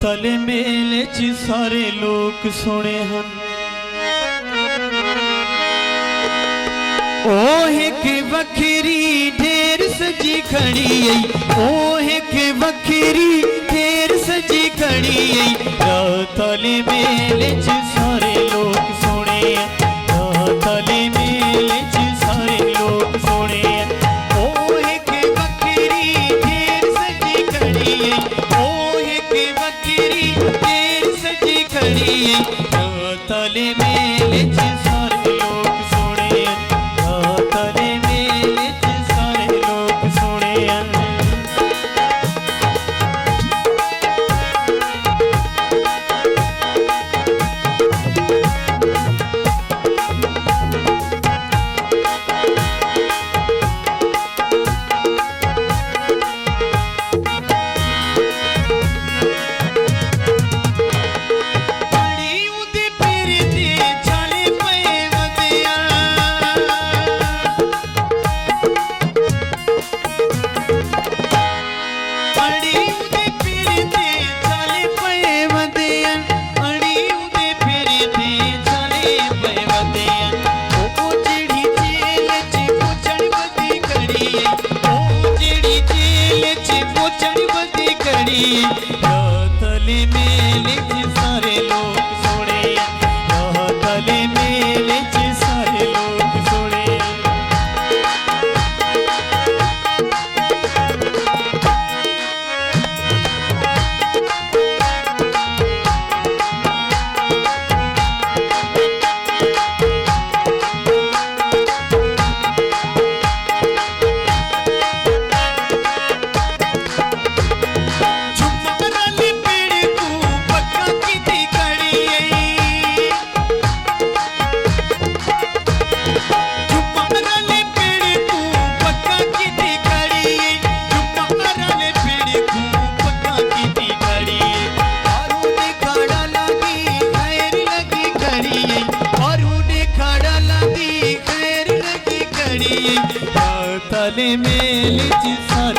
तले मेले च सारे लोग सुने हन ओह के वखरी ढेर सजी खड़ी ओह के वखरी ढेर सजी खड़ी तले मेले च सारे लोग सुने तले मेले च सारे लोग सुने ओह के वखरी ढेर सजी खड़ी ओह के वखरी ढेर सजी खड़ी तले मेले च सारे लोग सुने तले मेले च सारे लोग सुने तले मेले च सारे लोग सुने तले मेले च सारे लोग सुने तले मेले च सारे